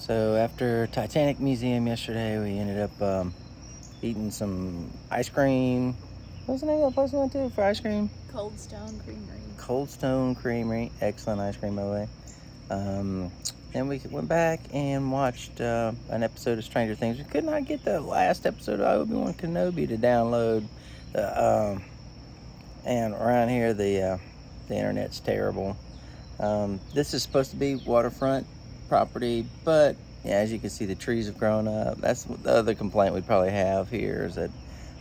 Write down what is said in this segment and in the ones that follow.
So after Titanic Museum yesterday, we ended up eating some ice cream. What's the name of the place we went to for ice cream? Cold Stone Creamery. Cold Stone Creamery. Excellent ice cream, by the way. Then we went back and watched an episode of Stranger Things. We could not get the last episode of Obi-Wan Kenobi to download. And around here, the internet's terrible. This is supposed to be waterfront property, but yeah, as you can see, the trees have grown up. That's the other complaint we probably have here, is that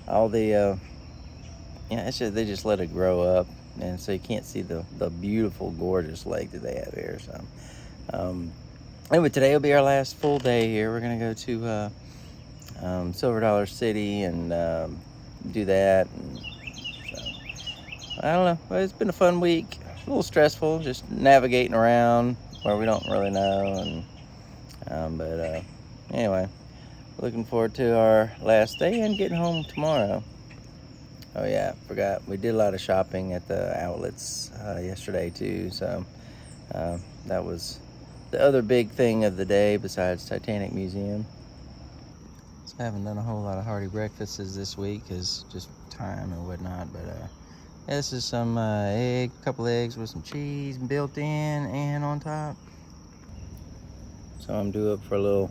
all the they just let it grow up, and so you can't see the beautiful, gorgeous lake that they have here. So anyway, today will be our last full day here. We're gonna go to Silver Dollar City and do that. And so I don't know. Well, it's been a fun week. A little stressful, just navigating around where we don't really know, and but anyway, looking forward to our last day and getting home tomorrow. Oh yeah, forgot, we did a lot of shopping at the outlets yesterday too, so that was the other big thing of the day besides Titanic Museum. So I haven't done a whole lot of hearty breakfasts this week, because just time and whatnot, but yeah, this is some couple eggs with some cheese built in and on top. So I'm due up for a little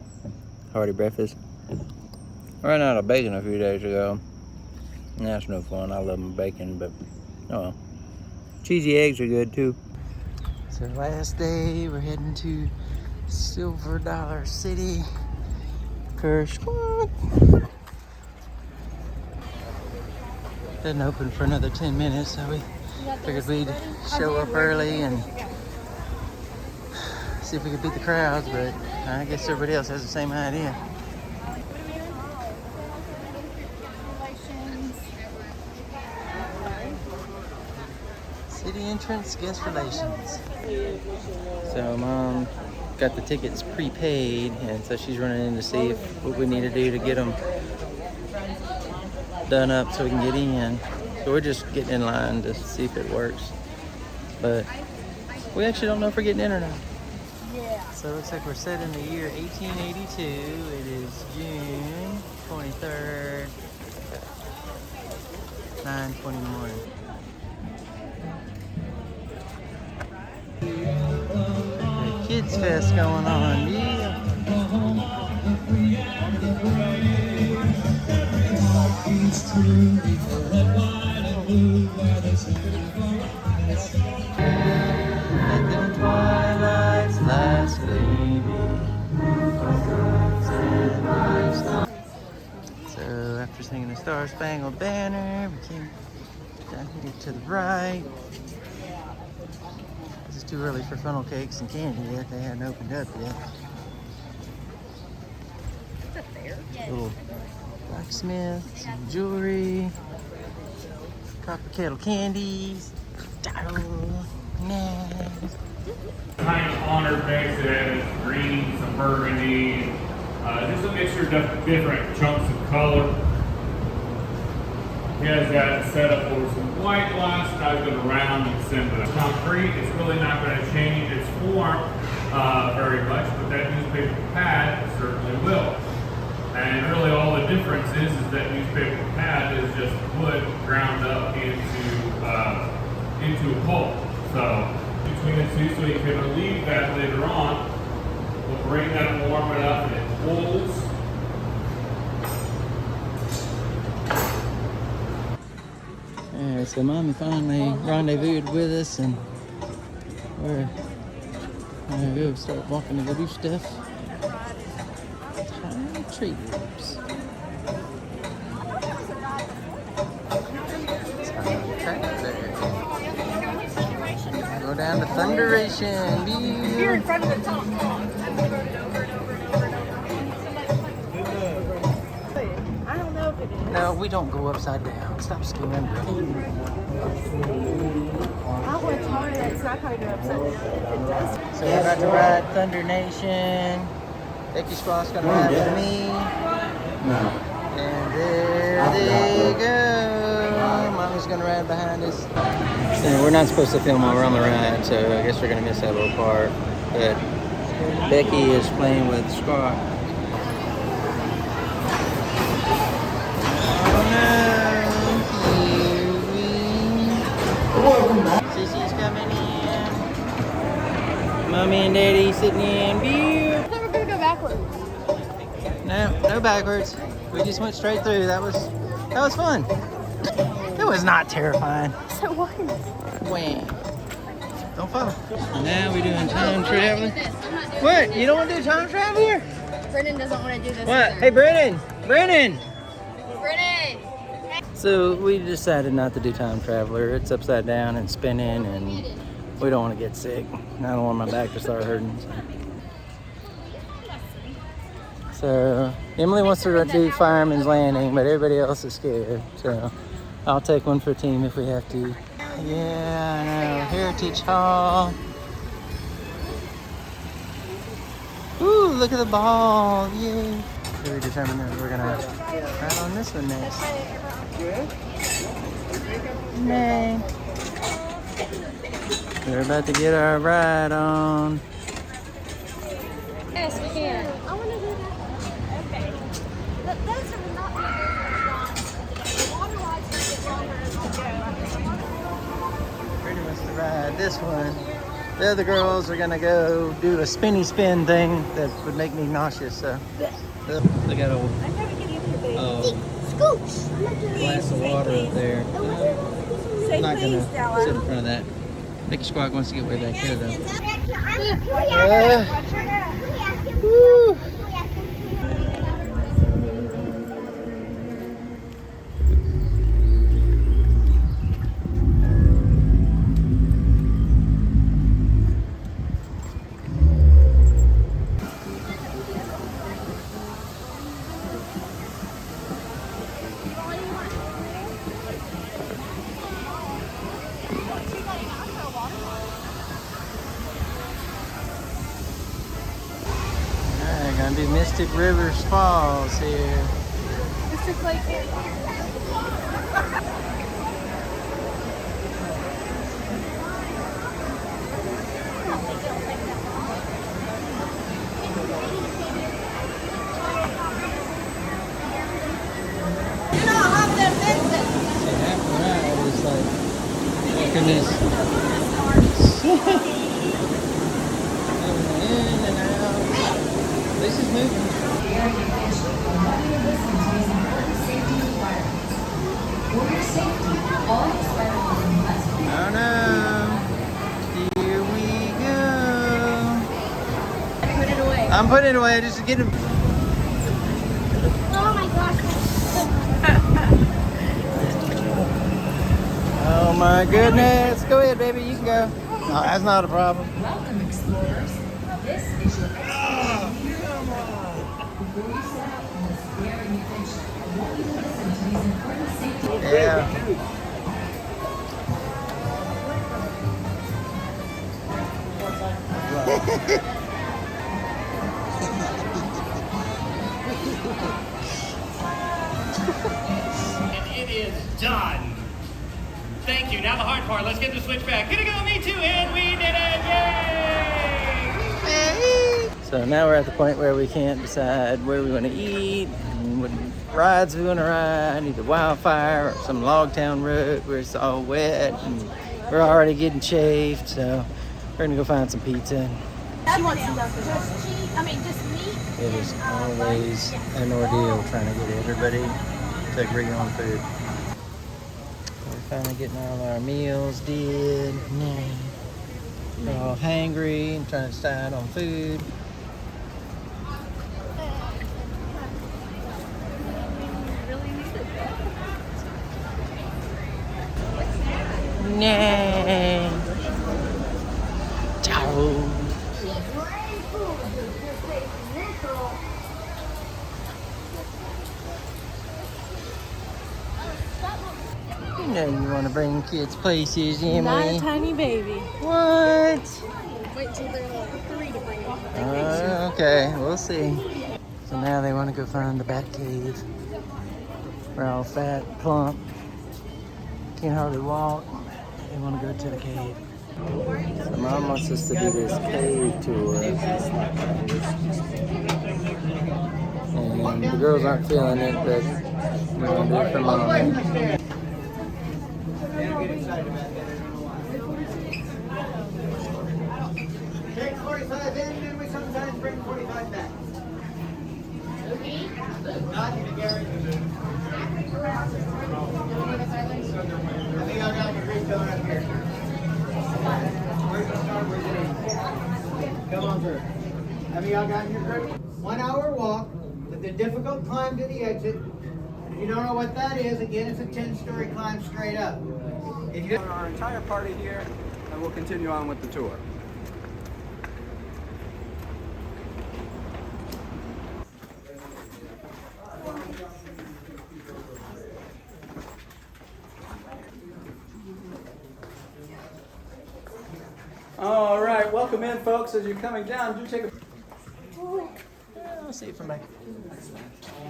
hearty breakfast. I ran out of bacon a few days ago, and that's no fun. I love my bacon, but oh well. Cheesy eggs are good too. So last day, we're heading to Silver Dollar City. Curse squad. Didn't open for another 10 minutes, so we figured we'd show up early and see if we could beat the crowds, but I guess everybody else has the same idea. City entrance, guest relations. So Mom got the tickets prepaid, and so she's running in to see what we need to do to get them done up so we can get in. So we're just getting in line to see if it works, but we actually don't know if we're getting in or not. Yeah. So it looks like we're set in the year 1882. It is June 23rd, 9:20 in the morning. Like a kids fest going on, yeah. Let them twilight's last baby. So after singing the Star Spangled Banner, we came down here to the right. It's too early for funnel cakes and candy yet. They hadn't opened up yet. Little blacksmith, some jewelry, copper kettle candies. Oh, nice. Kind of honored mix. It has green, some burgundy, just a mixture of different chunks of color. He has that set up over some white glass, ties it around and send it concrete. It's really not going to change its form very much, but that newspaper pad certainly will. And really all the difference is that newspaper pad is just wood ground up into a pulp. So between the two, so you can relieve that later on. We'll bring that and warm it up, and it pulls. Alright, so Mommy finally rendezvoused with us, and we're gonna go start walking to go do stuff. Traders. Go down to Thunderation. Here in front of the top. I don't know if it is. No, we don't go upside down. Stop skimming. I want to tell her that it's not going to go upside down. If it does. So we're about to ride Thunder Nation. Becky Sprott's gonna ride with me. And there they go. Mommy's gonna ride behind us. So we're not supposed to film while we're on the ride, so I guess we're gonna miss that little part. But Becky is playing with Squawk. Oh no! Sissy's coming in. Mommy and Daddy sitting in. View. I thought we were gonna go backwards. No backwards. We just went straight through. That was fun. It was not terrifying. So what? Wham. Don't fall. Now we're doing time traveling. What? You don't want to do time travel here? Brennan doesn't want to do this. What? Either. Hey, Brennan! Brennan! Brennan! So we decided not to do time traveler. It's upside down and spinning, and we don't want to get sick. I don't want my back to start hurting. So Emily wants to do Fireman's Landing, but everybody else is scared. So I'll take one for a team if we have to. Yeah, I know. Heritage Hall. Ooh, look at the ball. Yay. So we determined that we're gonna ride on this one next. Nay. We're about to get our ride on. Yes, we can. I want to do that. Okay. Those are not too long. The water rides get longer as we go. Pretty much to ride this one. The other girls are gonna go do a spinny spin thing that would make me nauseous. So they got a glass of water up there. I'm not gonna sit in front of that. Mickey Squawk wants to get way back here though. Woo. Alright, gonna do Mystic Rivers Falls here. Mr. Clayton. Half the ride is like, look at this. In and out. This is moving. Oh no. Here we go. Put it away. I'm putting it away just to get him. Oh my gosh. Oh my goodness. Go ahead, baby. You can go. No, that's not a problem. Welcome, explorers. This is your before you set out on this daring adventure, I want you to listen to these important safety. Yeah. And it is done. Thank you. Now the hard part. Let's get the switch back. Gonna go, me too, and we did it! Yay! So now we're at the point where we can't decide where we want to eat and what rides we want to ride, either Wildfire or some log town road where it's all wet and we're already getting chafed. So we're gonna go find some pizza. She wants nothing. Just cheese. I mean, just meat. It is always an ordeal trying to get everybody to agree on food. We're finally getting all our meals did. We're all hangry and trying to decide on food. Nay. Ciao. You know you want to bring kids places, Emily. Not a tiny baby. What? Wait till they're like 3 to bring it. Okay, we'll see. So now they want to go find the bat cave. We're all fat, plump, can't hardly walk. They want to go to the cave. So Mom wants us to do this cave tour. And the girls aren't feeling it, but we're going to do it for Mom. Take 45 in, and we sometimes bring 45 back. Not in the garage. I think I got your green going up here. Where's the start? Where's the name? Come on through. Have y'all gotten your group? 1 hour walk with the difficult climb to the exit. If you don't know what that is, again, it's a 10-story climb straight up. If you Our entire party here, and we'll continue on with the tour. All right, welcome in, folks. As you're coming down, do take a. I'll see it from back.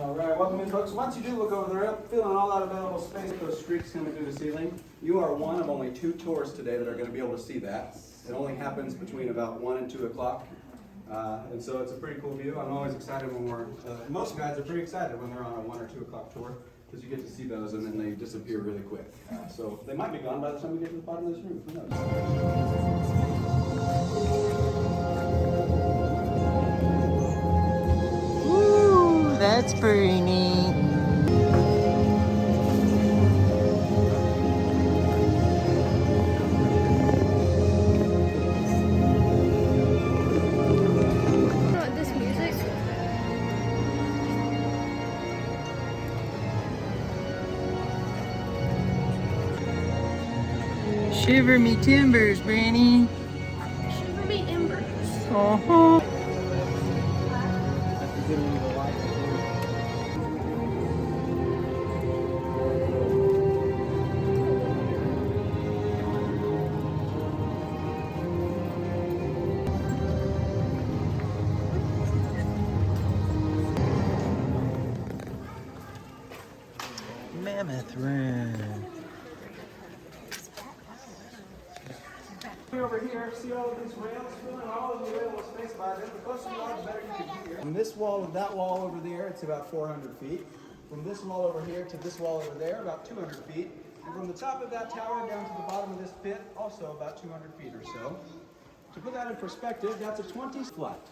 All right, welcome in, folks. Once you do look over there, feeling all that available space with those streaks coming through the ceiling, you are one of only 2 tours today that are going to be able to see that. It only happens between about 1 and 2 o'clock, and so it's a pretty cool view. I'm always excited when most guides are pretty excited when they're on a 1 or 2 o'clock tour, because you get to see those and then they disappear really quick. So they might be gone by the time we get to the bottom of this room. Who knows? Ooh, that's pretty neat. This music. Shiver me timbers, Granny. Shiver me embers. Uh-huh. Mammoth Room. Over here, see all of these rails, filling all of the available space by them. The closer you are, the better you can hear. From this wall to that wall over there, it's about 400 feet. From this wall over here to this wall over there, about 200 feet. And from the top of that tower down to the bottom of this pit, also about 200 feet or so. To put that in perspective, that's a 20 flight.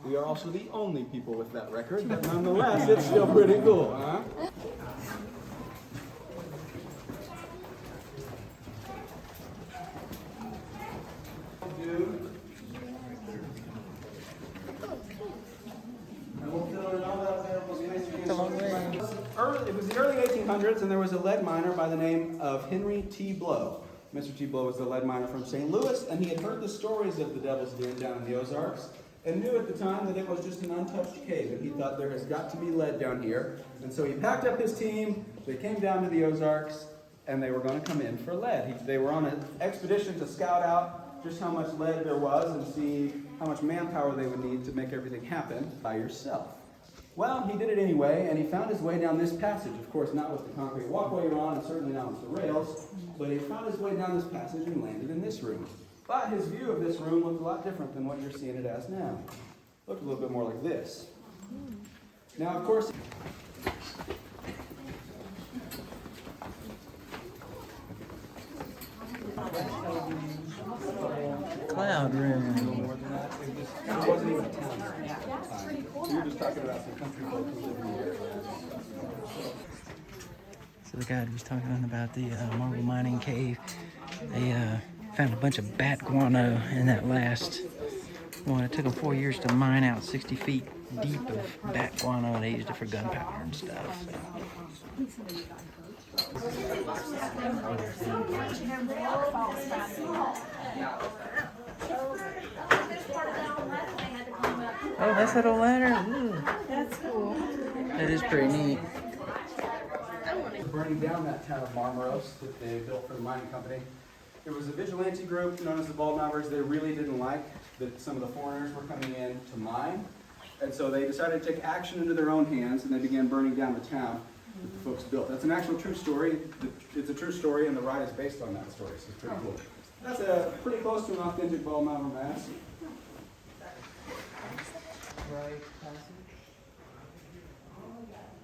We are also the only people with that record, but nonetheless, it's still pretty cool, huh? It was the early 1800s, and there was a lead miner by the name of Henry T. Blow. Mr. T. Blow was the lead miner from St. Louis, and he had heard the stories of the Devil's Den down in the Ozarks, and knew at the time that it was just an untouched cave, and he thought there has got to be lead down here. And so he packed up his team, they came down to the Ozarks, and they were going to come in for lead. They were on an expedition to scout out just how much lead there was and see how much manpower they would need to make everything happen by yourself. Well, he did it anyway, and he found his way down this passage. Of course, not with the concrete walkway you're on, and certainly not with the rails, but he found his way down this passage and landed in this room. But his view of this room looked a lot different than what you're seeing it as now. It looked a little bit more like this. Now, of course, Cloud room. it wasn't even a town. You're just talking about some country folks who live in the area. So the guy was talking about the marble mining cave. They found a bunch of bat guano in that last one. It took them 4 years to mine out 60 feet deep of bat guano, and they used it for gunpowder and stuff. So. Oh, that's that old ladder? Ooh. That's cool. That is pretty neat. Burning down that town of Marmaros that they built for the mining company. There was a vigilante group known as the Bald Knobbers. They really didn't like that some of the foreigners were coming in to mine. And so they decided to take action into their own hands, and they began burning down the town that the folks built. That's an actual true story. It's a true story, and the ride is based on that story, so it's pretty cool. That's a pretty close to an authentic ball mountain mask. Right passage.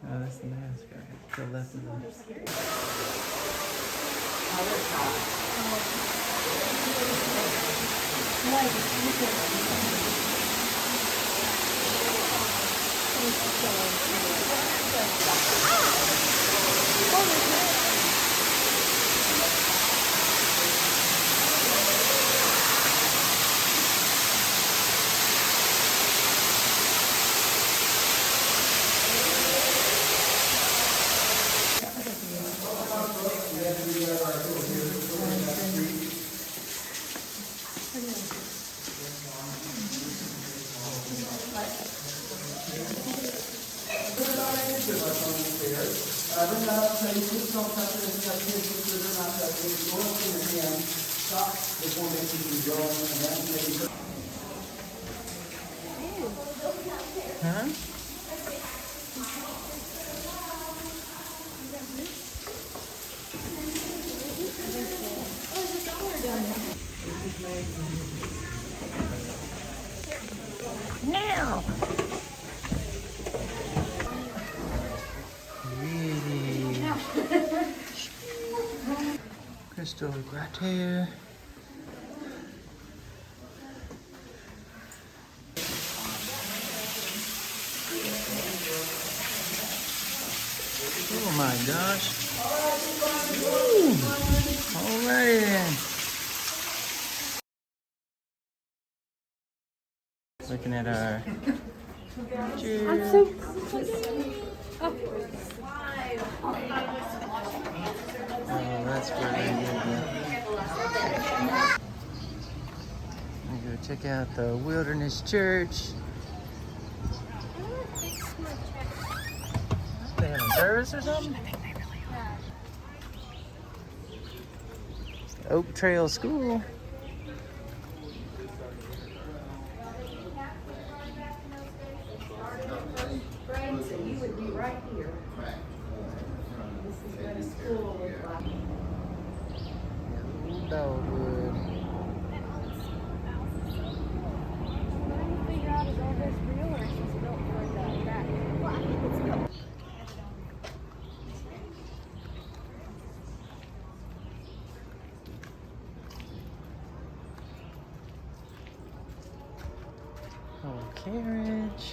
Oh, that's the mask, right? To the left of the... Huh? Now! Really? Crystal right here. Oh my gosh. Woo. All right then. Looking at our cheers. Oh, that's really good. I'm gonna go check out the Wilderness Church. They having service or something? Oak Trail School. Branson, you would be right here. This is what a school would look like. Dogwood. Figure out is all this real or is this built for that? Well, I think it's built. Oh, carriage.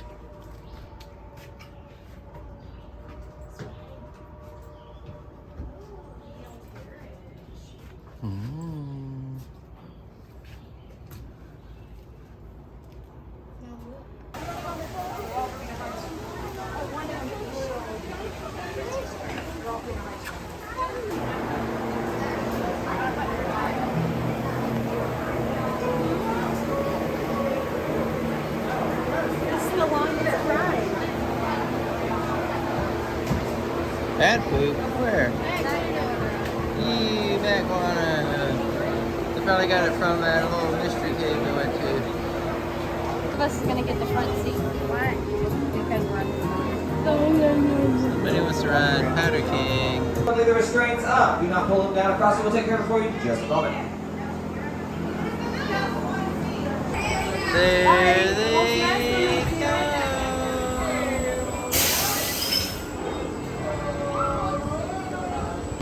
Bad food? Where? Back on they probably got it from that little mystery cave we went to. One of us is gonna get the front seat. Why? Because we're Somebody wants to ride Powder King. Leave the restraints up. Do not pull them down across. We'll take care of it for you in just a moment. There they go.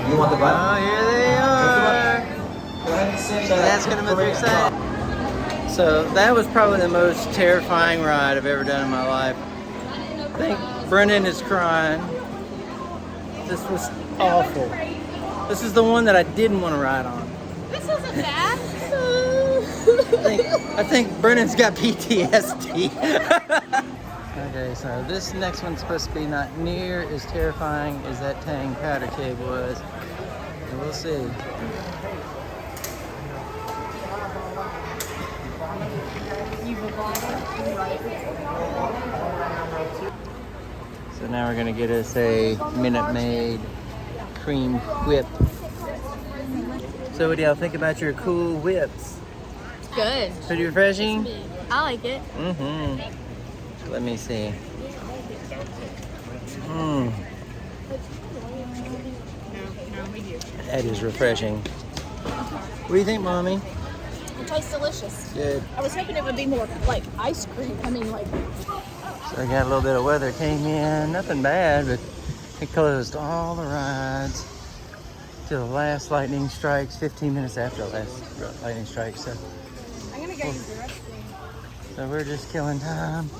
You want the button? Oh, here they are. Go ahead and sit. So that's gonna move your excited. So that was probably the most terrifying ride I've ever done in my life. I think Brennan is crying. This was awful. This is the one that I didn't want to ride on. This isn't bad. I think Brennan's got PTSD. Okay, so this next one's supposed to be not near as terrifying as that Tang Powder Cave was. And we'll see. So now we're gonna get us a Minute Maid cream whip. So what do y'all think about your cool whips? Good. Pretty refreshing? I like it. Mm-hmm. Let me see. Mmm. That is refreshing. What do you think, Mommy? It tastes delicious. Good. I was hoping it would be more like ice cream. I mean, like. So I got a little bit of weather came in, nothing bad, but it closed all the rides till the last lightning strikes, 15 minutes after the last lightning strike. So I'm gonna go use the restroom. we're just killing time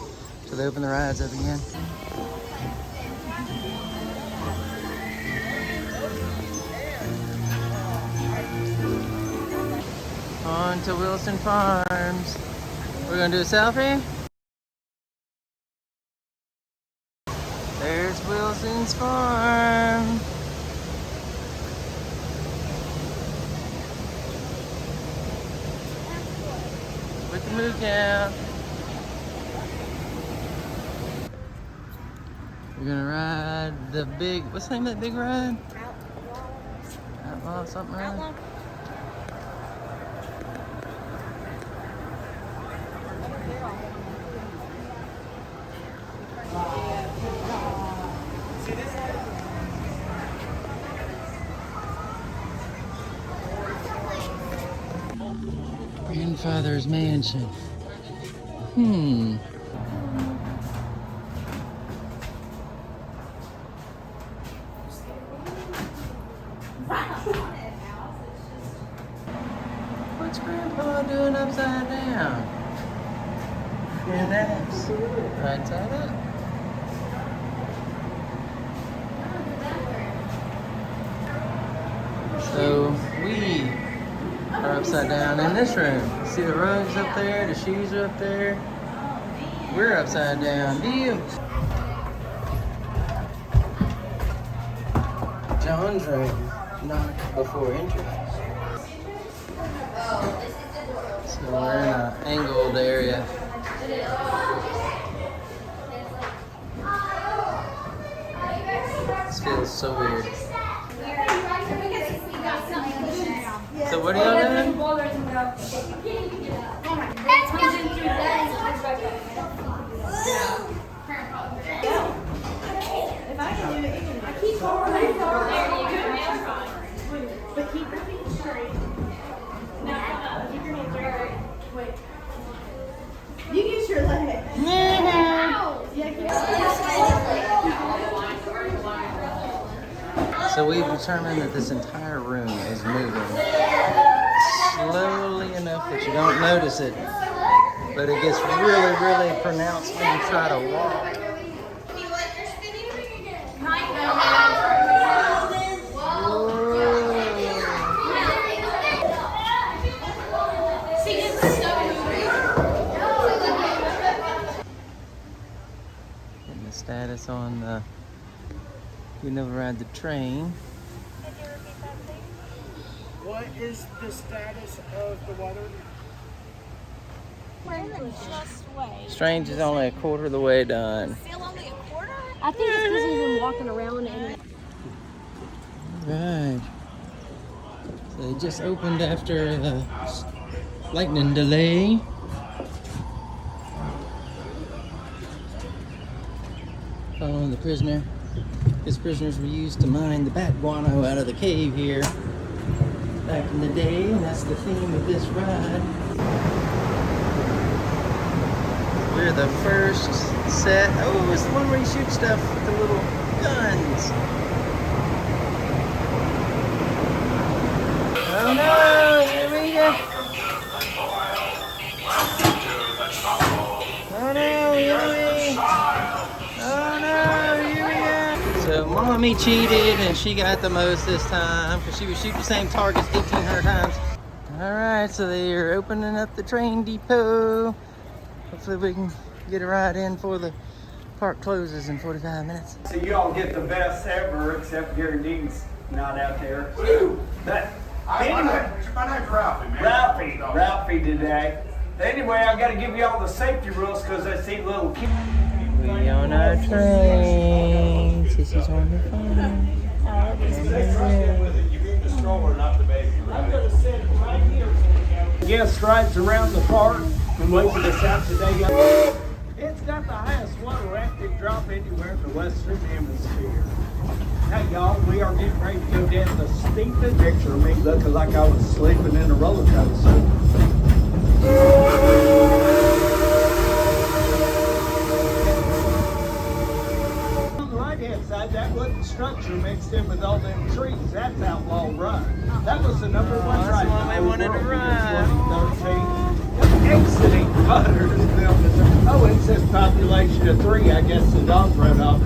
till they open the rides up again. On to Wilson Farms. We're gonna do a selfie. There's Wilson's Farm. With the moo cow. We're gonna ride the big, what's the name of that big ride? Outlaw something ride? Grandfather's mansion. What's Grandpa doing upside down? And that's right side up. So we are upside down in this room. See the rugs up there, the shoes are up there. We're upside down. Deal. John's room, not before entry. So we're in an angled area. This feels so weird. So what are y'all doing? But keep your feet straight. Now, keep your hands straight. Wait. You use your leg. So we've determined that this entire room is moving slowly enough that you don't notice it, but it gets really, really pronounced when you try to walk. Getting the status on the, we never ride the train. What is the status of the weather? Just wait. Strange is only a quarter of the way done. Still only a quarter? I think it's because he's been walking around and. Right. So they just opened after the lightning delay. Following the prisoner. His prisoners were used to mine the bat guano out of the cave here back in the day, and that's the theme of this ride. We're the first set. Oh, it's the one where you shoot stuff with the little guns. Oh no, here we go. Oh no, here we go. Oh no, here we go. So Mommy cheated and she got the most this time because she was shooting the same targets 1,800 times. Alright, so they're opening up the train depot. Hopefully we can get a ride in before the park closes in 45 minutes. So you all get the best ever, except Gary Dean's not out there. Anyway, my name's Ralphie, man. Ralphie today. Anyway, I got to give you all the safety rules because I see little kids. We on our train. Sissy's on her phone. You bring the stroller, not the baby, I'm going to sit right here. Guest rides around the park and wait for us out today. It's got the highest water active drop anywhere in the Western Hemisphere. Hey y'all, we are getting ready to go down the steepest. Picture of me looking like I was sleeping in a roller coaster. On the right-hand side, that wooden structure mixed in with all them trees. That's Outlaw Run. That was the number one that's ride. the one we wanted to run. 2013. Exiting Butters building. Oh, it says population of 3. I guess the dog run off.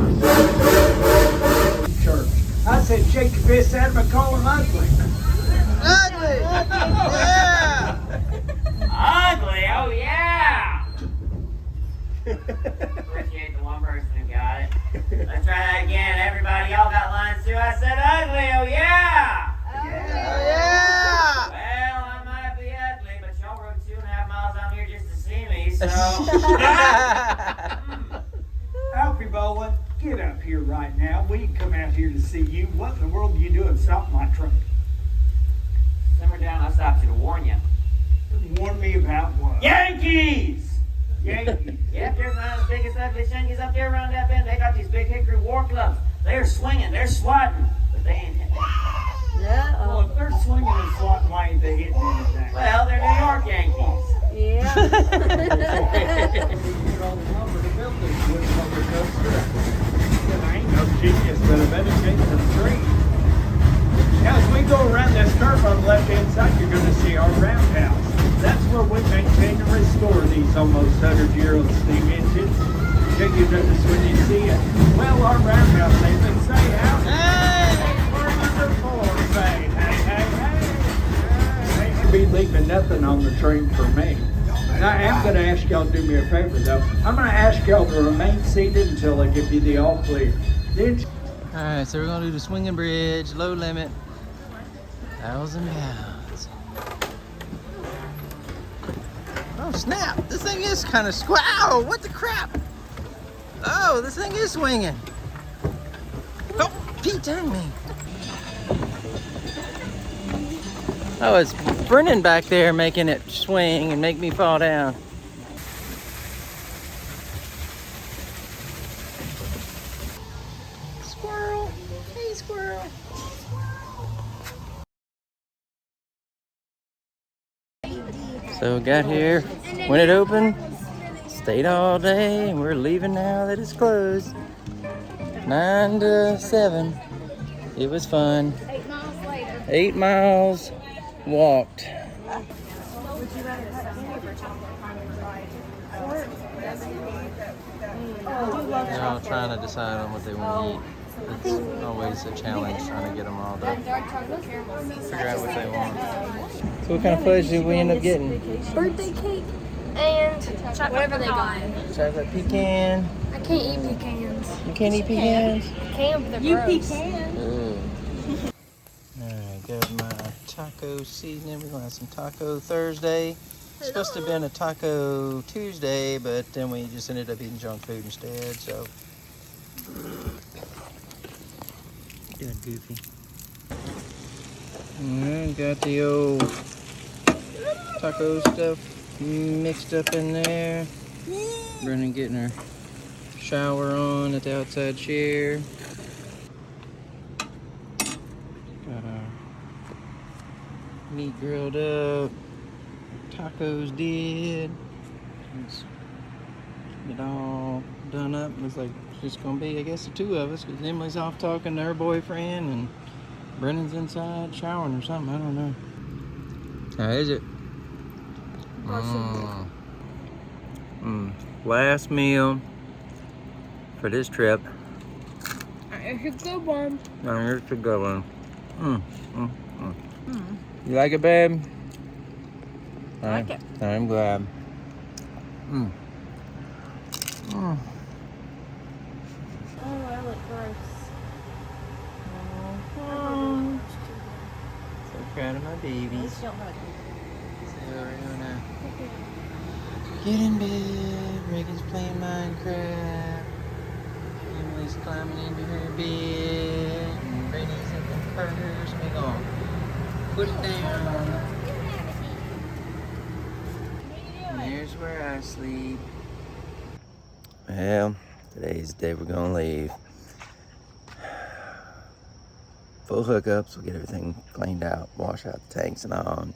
Church. I said, shake your fist at him and call him ugly. Ugly! Yeah! Ugly, oh yeah! Appreciate the one person who got it. Let's try that again. Everybody, y'all got lines too. I said ugly, oh yeah! Yeah! Well, I might be ugly, but y'all rode 2.5 miles out here just to see me, so. Alfie Bowen, get up here right now. We can come out here to see you. What in the world are you doing stopping my truck? Simmer down, I stopped you to warn you. Warn me about what? Yankees! Yankees. Yep, there's one of the biggest, ugliest Yankees up there around that bend. They got these big hickory war clubs. They're swinging, they're swatting, but they ain't hitting. Well, if they're swinging and swatting, why ain't they hitting anything? Well, they're New York Yankees. Yeah. I ain't no genius, but I better change some trees. Now, as we go around this curve on the left-hand side, you're going to see our roundhouse. That's where we maintain and restore these almost 100-year-old steam engines. Take you notice when you see it. Well, our roundhouse, they can say out. Hey! We're under 4, say, hey. They should be leaving nothing on the train for me. Now, I am going to ask y'all to do me a favor, though. I'm going to ask y'all to remain seated until I give you the all clear. Then. All right, so we're gonna do the swinging bridge, low limit, 1,000 pounds. Oh snap! This thing is kind of wow! What the crap? Oh, this thing is swinging. Oh, Pete turned me. Oh, it's Brennan back there making it swing and make me fall down. Squirrel. Hey, squirrel. So we got here when it opened, stayed all day, and we're leaving now that it's closed. 9 to 7. It was fun. 8 miles later. 8 miles walked. They're all trying to decide on what they want to eat. It's always a challenge trying to get them all to figure out what they want. So what kind of fudge did we end up getting? Birthday cake and chocolate pecan. Chocolate pecan. I can't eat pecans. You can't eat pecans? I can, but they're gross. Ooh. Alright, got my taco seasoning. We're gonna have some taco Thursday. It's supposed to have been a taco Tuesday, but then we just ended up eating junk food instead, so. Doing goofy. And got the old taco stuff mixed up in there. Brennan getting her shower on at the outside chair. Got our meat grilled up. Tacos did. Let's get all done up. Looks like it's gonna be, I guess, the two of us, because Emily's off talking to her boyfriend and Brennan's inside showering or something. I don't know. How is it? Last meal for this trip. It's a good one. Here's a good one. You like it, babe? I like it. I'm glad. Oh, I look gross. So proud of my babies. So we're gonna get in bed. Reagan's playing Minecraft. Emily's climbing into her bed. And Brady's in the purse. We're gonna put it down. And there's where I sleep. Well, today's the day we're gonna leave. Full hookups, we'll get everything cleaned out, wash out the tanks and all.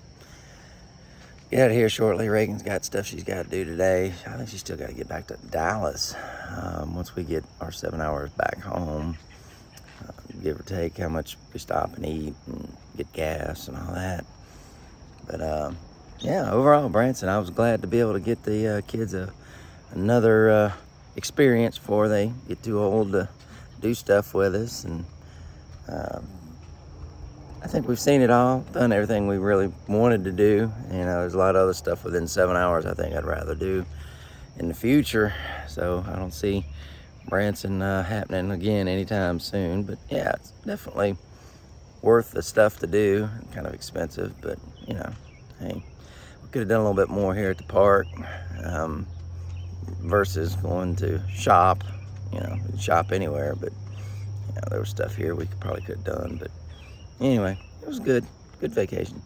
get out of here shortly. Reagan's got stuff she's got to do today. I think she's still got to get back to Dallas once we get our 7 hours back home. Give or take how much we stop and eat and get gas and all that. But yeah, overall, Branson, I was glad to be able to get the kids another experience before they get too old to do stuff with us. And I think we've seen it all, done everything we really wanted to do. You know, there's a lot of other stuff within 7 hours I think I'd rather do in the future. So I don't see Branson happening again anytime soon. But yeah, it's definitely worth the stuff to do. Kind of expensive, but you know, hey, we could have done a little bit more here at the park versus going to shop. You know, we could shop anywhere, but you know, there was stuff here we could have done. But anyway, it was good vacation.